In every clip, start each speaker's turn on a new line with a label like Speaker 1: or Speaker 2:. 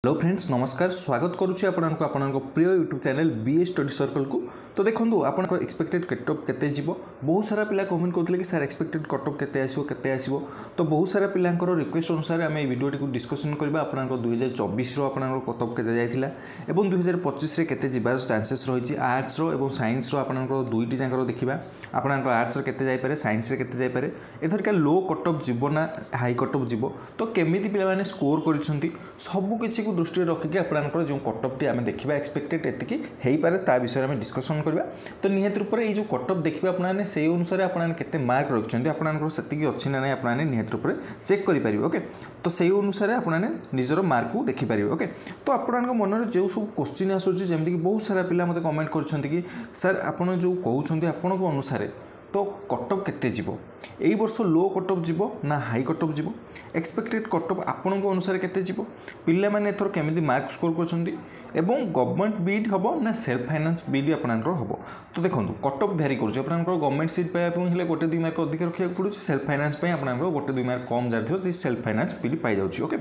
Speaker 1: Hello friends नमस्कार स्वागत करुच्ची आपन प्रिय YouTube channel BA study circle को। तो देखो आप एक्सपेक्टेड कटअप केते जीवो बहुत सारा पिला कमेंट करते कि सर एक्सपेक्टेड कटअप केते आसो तो बहुत सारा पिलांकर रिक्वेस्ट अनुसार आम वीडियो को डिस्कसन करबा आपन 2024 कटअप केते जाइथिला एवं 2025 रे केते जीवार चांसेस रही आर्ट्स रो एवं साइंस रो आपन दुईटी जाकर देखा आपन आर्ट्स केते जाई पारे साइंस रे केते जाई पारे एथरका लो कटअप जीवो ना हाई कटअप जीवो तो केमिति पिला माने स्कोर करिसंती सब किछि को दृष्टि रखिकी आपंकर जो कटअपटी आम देखा एक्सपेक्टेड एतिकी हो पारे ता विषय में डिस्कसन करवा। तो निहत रूप में ये कटअप देखिए आपने से अनुसार आपने केते मार्क रखिंट आपंकर से अच्छी ना आपने निहत रूप में चेक करेंगे। ओके तो से अनुसार आपने निजर मार्क को देखिपारे। ओके तो आपन मन में जो सब क्वेश्चन आसूँगी बहुत सारा पिला मत कमेंट कर सर आपड़ जो कहते आपण अनुसार तो कटअप केते जीवो एई वर्ष लो कटअप जीवो ना हाई कटअप जीवो एक्सपेक्टेड कटअप आपण अनुसार केते जीवो पिला माने एथर केमिति मार्क स्कोर करछंती एवं गवर्नमेंट बीड हबो ना सेल्फ फाइनेंस बीड आपनकर हबो। तो देखंतु कटअप भेरी करूछ आपनकर गवर्नमेंट सीट पाया पय हेले गोटे 2 मार्क अधिक रखिया पड़ुछ सेल्फ फाइनेंस पय आपनकर गोटे 2 मार्क कम जाथियो जे सेल्फ फाइनेंस बीड पाई जाउछ। ओके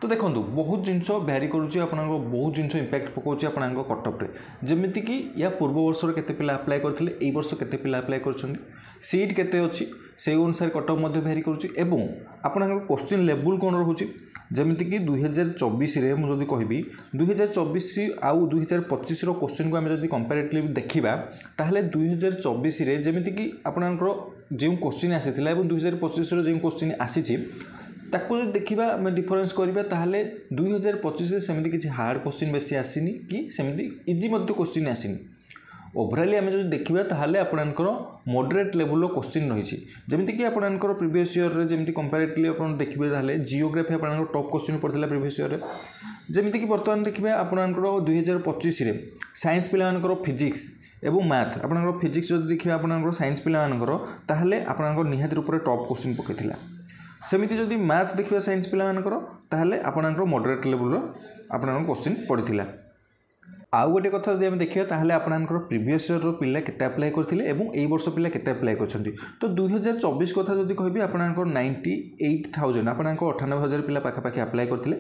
Speaker 1: तो देखो बहुत जिनस भेरी करुच्ची बहुत जिनस इंपैक्ट पकाउछि आपन कटअप रे जेमिति कि या पूर्व वर्ष केते पिला अप्लाई करथिले एई वर्ष केते पिला अप्लाई करछन्ती सीट केते अछि से अनुसार कटअप मध्ये भेरी करुच्ची एवं आपन क्वेश्चन लेवल कोन रहुछि जेमिति कि 2024 रे मु जदि कहबी 2024 आउ 2025 रो क्वेश्चन को हम जदि कंपैरेटिवली देखिबा ताहले 2024 रे जेमिति कि आपनकर जे क्वेश्चन आसीथिला एवं 2025 रो जे क्वेश्चन आसीछि ताको देखा आम डिफरेन्स करवा ताहले 2025 सेमती किसी हार्ड क्वेश्चन बेसी आसीनी कि सेमती इजी मध्य क्वेश्चन आसीनी ओवराली आम जो देखा ताहले आपनकर मॉडरेट लेवल क्वेश्चन रही जमीती कि आपनकर प्रीवियस ईयर रे जेमती कंपैरेटिवली आपन देखिबे ताहले जियोग्राफी आपनकर टॉप क्वेश्चन पड़ता प्रीवियस ईयर रे जेमती कि वर्तमान देखिबे आपनकर 2025 रे साइंस पिलानकर फिजिक्स एवं मैथ आपनकर फिजिक्स जो देखिबे आपनकर साइंस पिलानकर ताहले आपनकर निहाती रूप से टॉप क्वेश्चन पकईथिला सेमिति जदि मैथ्स देखिए साइंस पिलामानकर ताहले आपनकर मॉडरेट लेवल आपनकर क्वेश्चन पड़िथिला। आउ गोटे कथा जब देखिए ताहले आपनकर प्रीवियस ईयर रो पिला केते अप्लाई करथिले एवं एई वर्ष पिला केते अप्लाई करछन्ती तो 2024 कथा जदि कहबी आपनकर 98,000 आपनकर 98,000 पिला पाखा पाखी अप्लाई करथिले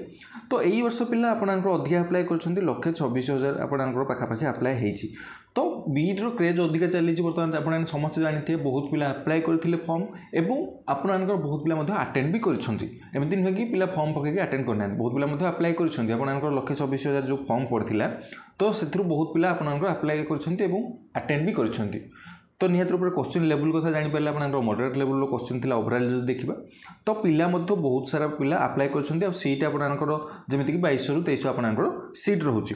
Speaker 1: तो एई वर्ष पिला आपनकर अधिक अप्लाई करछन्ती 126,000 आपनकर पाखा पाखी अप्लाई हेछि। तो बीड रो क्रेज अधिक चली बर्तमान आपने समस्त जानते बहुत पिला अप्लाई करथिले फॉर्म एवं आपनकर बहुत पिला मध्य अटेंड भी करछन्ती एमति नुहे कि पिला फॉर्म पकैकि अटेंड करना बहुत पिला मध्य अप्लाई करछन्ती आपनकर 126,000 जो फॉर्म पड़थिला तो सेथुरु बहुत पिला आपनकर अप्लाई करछन्ती एवं अटेंड भी करछन्ती। तो निहत रूप में क्वेश्चन लेवल कथा जानि पारे आपनकर मॉडरेट लेवल क्वेश्चन थिला ओवरऑल जो देखिबा तो पिला मध्य बहुत सारा पिला अप्लाई करछन्ती आ सीट आपनकर जेमिति कि 22 रु 23 आपनकर सीट रहउची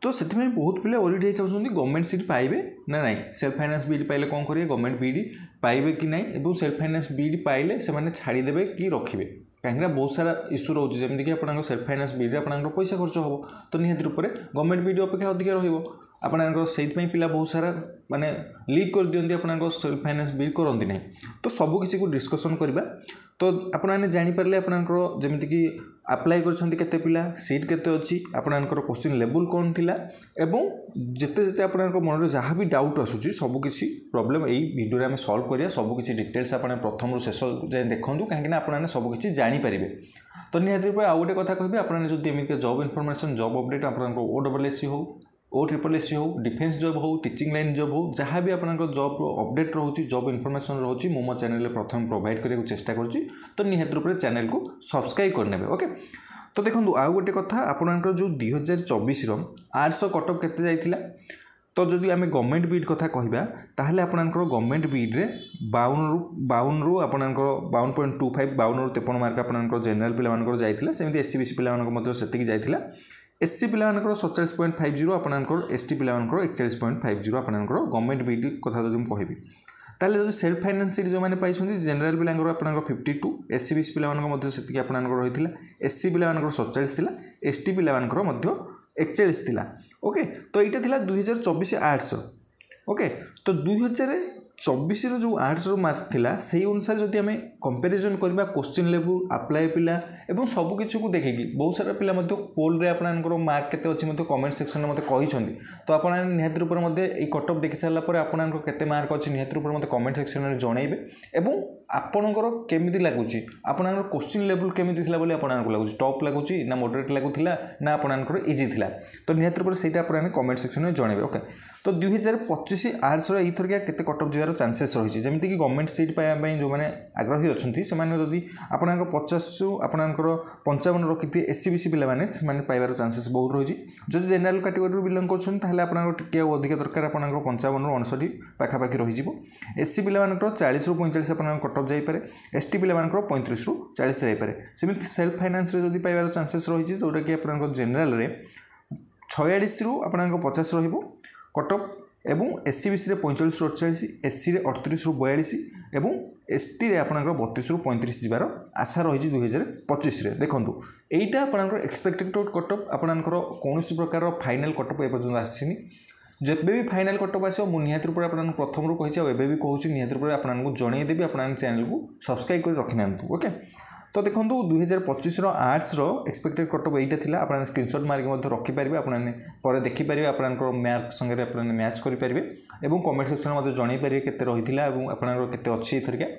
Speaker 1: तो से बहुत पिला ओरिड चाहते गवर्नमेंट सीट पाइबे ना नहीं सेल्फ फाइनेंस बीड पाइले कौन करेंगे गवर्नमेंट बीड पाइबे कि नहीं एवं सेल्फ फाइनेंस बीड पाइले से माने छाड़ीदेवे कि रखिए कहीं बहुत सारा इश्यू रोचे जमीक आप सेल्फ फाइनेंस बीड आप पैसा खर्च हम तो निहत रूप में गवर्नमेंट बीड अपेक्षा अधिक रपर से पिला बहुत सारा माने लीक कर दिखती आप सेल्फ फाइनेंस बीड करती ना तो सबकि को डिस्कसन करवा। तो आपने जानीपारे आपंकर जमीक अप्लाई करते पिला सीट केते अच्छी आपंकर क्वेश्चन लेवल कौन थिला एवं जिते जिते आपंकर मन में जहाँ भी डाउट आसूँ सबकि प्रॉब्लम यही वीडियो में सॉल्व करिया सबकि डिटेल्स आप प्रथम शेष जाए देखूँ कहीं आपने सबकि जानीपारे। तो निहत रूप आउ गोटे कथा कह आपने जो एमती जॉब इनफॉरमेशन जॉब अपडेट आप OSSC हो OSSC हो डिफेन्स जॉब हो टीचिंग लाइन जॉब हो जहाँ भी आपंकर जॉब अपडेट रोचे जॉब इनफॉरमेशन रोचे मो चैनल प्रथम प्रोवाइड करने को चेष्टा करुँची तो निहत रूप में चैनल को सब्सक्राइब करने। ओके तो देखो आउ गोटे कथा आपंकर जो 2024 आर्ट्स कटअप केते जाइथिला तो जदि आम गवर्नमेंट बीड कथा कहबा ताहले आपनकर गवर्नमेंट बीड रे 52 रु आपनकर 52.25 52 रु 53 मार्क आपनकर जनरल पिलामानकर जाइथिला सेमिति SC BC पिलामानकर मध्य सेतिकी जाइथिला SC पिलामानकर 47.50 आपनकर ST पिलामानकर 41.50 आपनकर गवर्नमेंट बीड कथा जदि हम कहबी ताले जदि सेल्फ फाइनेंस सीट जो मैंने पाई जनरल पिलांकर आपनकर 52 SC BC पिलामानकर मध्य सेतिकी आपनकर रहिथिला SC पिलामानकर 47 थिला ST पिलामानकर मध्य 41 थिला। ओके तो यहाँ थिला 2024 आर्ट्स। ओके तो 2024 2024 रो जो आर्ट्स रो मार्क थिला सेही अनुसार जदि आमे कंपैरिजन करबा क्वेश्चन लेवल अप्लाई पिला एवं सब किछु को देखि बहुत सारा पिला मते पोल रे आपनकर मार्क केते अछि मते कमेंट सेक्शन रे मते कहि छथि तो आपन निहत रूप मते ए कट ऑफ देखि साला पर आपनकर केते मार्क अछि निहत रूप मते कमेंट सेक्शन रे जणैबे एवं आपनकर केमिति लागुची आपनकर क्वेश्चन लेवल केमिति थिला बोली आपनकर लागुची टॉप लागुची ना मॉडरेट लागुथिला ना आपनकर इजी थिला तो निहत रूप सेटा आपन कमेंट सेक्शन रे जणैबे ओके तो 2025 आर्ट्स रो इथर के केते कट ऑफ जिवार चांसेस रही जमीती कि गवर्नमेंट सीट पाइबा जो मैंने आग्रही अच्छा से आपन 50 रु आपनकर 55 रखी एससी पे मैंने पाइबार चांसेस बहुत रही जब जेनराल कैटेगरी बिलंग कर अधिक दरकार आप 55 रु 59 पाखापाखि रही एससी पे 40 रु 45 आप कट ऑफ जापे एसटी पे 35 रु 40 जापे सेमती सेल्फ फाइनान्स जब पाइबार चांसेस रही जोटा कि आप जेनराल 46 रु आप 50 रही कट ऑफ एवं एससी बीसी रे 45 रु 48 एससी रे 38 रु 42 एवं एसटी रे आपनकर 32 रु 35 जिबार आशा रही 2025 रे देखंतु एटा आपनकर एक्सपेक्टेड कट ऑफ आपनकर कोनोसी प्रकार फाइनल कट ऑफ ए पर्यंत आसीनी जब भी फाइनल कट ऑफ आसो मु निहत रूप आपन प्रथम रु कहिछ एबे भी कहूची निहत रूप आपनकर जणै देबी आपन चैनल को सब्सक्राइब कर रखिनांतु ओके तो देखो 2025 आर्ट्स रो एक्सपेक्टेड कट ऑफ एटा थिला आपन स्क्रीनशॉट मार्क मध्य रखि परिबे आपन पर देखि परिबे आपन मार्क संगे आपन मैच करि परिबे एवं कमेंट सेक्शन मध्य जणै परिबे केते रहिथिला एवं आपन केते अछि इथरके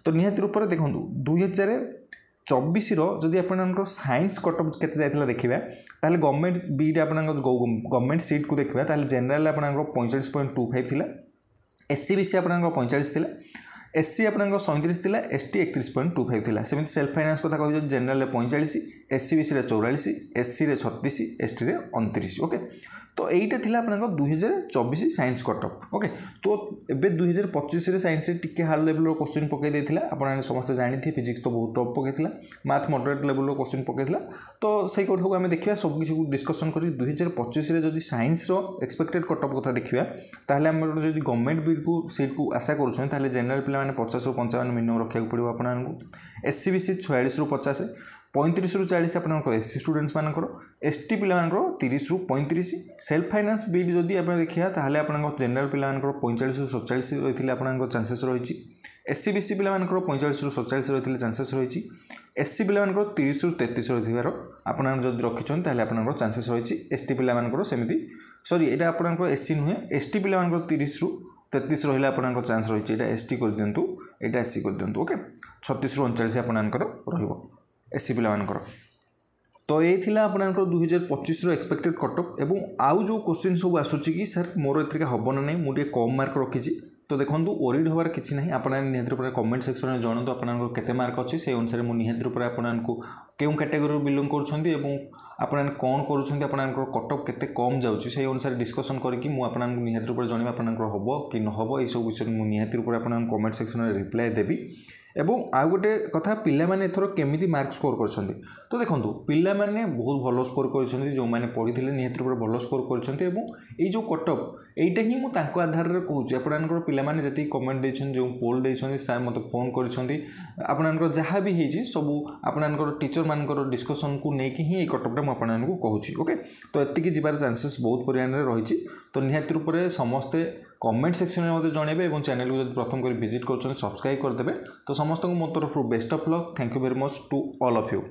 Speaker 1: तो निहत रूप रे देखो 2024 रो जदि आपन साइंस कट ऑफ केते जायथिला देखिबा ताले गवर्नमेंट बी रे आपन गवर्नमेंट सीट को देखिबा ताले जनरल आपन 45.25 थिला एससी बीसी आपन 45 थिला एससी आपन 37 थिला एसटी 31.25 थिला सेमती सेल्फ फाइनान्स कथा कहू जनरल 45 एससी बीसी रे 44 एससी रे 36 एसटी रे 29 ओके तो एटा थिला आपन 2024 साइंस कट ऑफ ओके तो एबे 2025 रे साइंस रे टिके हार्ड लेवल रो क्वेश्चन पके देथिला आपन समस्त जानि थि फिजिक्स तो बहुत टॉप पकेथिला मैथ मॉडरेट लेवल रो क्वेश्चन पकेथिला तो सही कथा को हम देखिया सब किसी को डिस्कशन करी 2025 रे जदि साइंस रो एक्सपेक्टेड कट ऑफ कथा देखिया ताले हम जदि गवर्नमेंट बिल को सीट को आशा करूछन ताले जनरल पिला माने 50 रु 55 मिनिमम रखिया पड़िबो आपन को एससी बीसी 46 रु 50 35 रु 40 आपन एससी स्टूडेंट्स मानकर एसटी पिला मानकर 30 रु 35 सेल्फ फाइनान्स बिल जदि आपण देखिया ताले आपन जनरल पिला मानकर 45 रु 47 रहिथिले आपन चांसेस रहिछि एससी बीसी पिला मानकर 45 रु 47 रहिथिले चांसेस रहिछि एससी पिला मानकर 30 रु 33 रहिथिबार आपन जदि रखिछन ताले आपन चांसेस रहिछि एसटी पिला मानकर सेमिति सॉरी एटा आपन एससी नुहे एसटी पिला मानकर 30 रु 33 रहिला आपन चांस रहिछि एटा एसटी कर दियंतु एटा एससी कर दियंतु ओके 36 रु 39 आपनकर रहिबो एससी पिला मानकर तो ये थिला आपनकर 2025 रो एक्सपेक्टेड कट ऑफ एवं आउ जो क्वेश्चन सब आसुची कि सर मोर एथरिका हबो ना नै मु टे कम मार्क रखिछि तो देखंतु ओरिड होबार किछि नाही आपन निहत रूप कमेंट सेक्शन में जणंतु आपनकर केते मार्क अछि से अनुसार मु निहत रूप आपनको केउ कैटेगरी बिलोंग करछन्ती एवं आपन कोन करूछन्ती आपनकर कट ऑफ केते कम जाउछि से अनुसार डिस्कशन करके मु आपनको निहत रूप जणिबा आपनकर हबो कि न हबो ए सब विषय मु निहत रूप आपन कमेंट सेक्शन में रिप्लाई देबी एवं आ गोटे कथा पिला माने एथरो केमिति मार्क स्कोर करछन्ती तो देखंतु पिला माने बहुत भलो स्कोर करछन्ती जो माने पढिथिले निहत रूप भलो स्कोर करछन्ती एवं ए जो कट ऑफ एइटा ही मु तांको आधार रे कहूची आपनकर पिला माने जति कमेंट दैछन जो पोल दैछन सार मते फोन करछन्ती आपनकर जहा भी हेछि सब आपनकर टीचर मानकर डिस्कशन को नै कि ही ए कट ऑफ रे मु आपननको कहूची ओके तो एति कि जिबार चांसेस बहुत परिमाण रे रहिछि तो निहत रूप रे समस्त कमेंट सेक्शन में मते जणेबे एवं चैनल को जदि प्रथम कर विजिट करछन सब्सक्राइब कर देबे तो समस्त को मो तरफ best of luck thank you very much to all of you.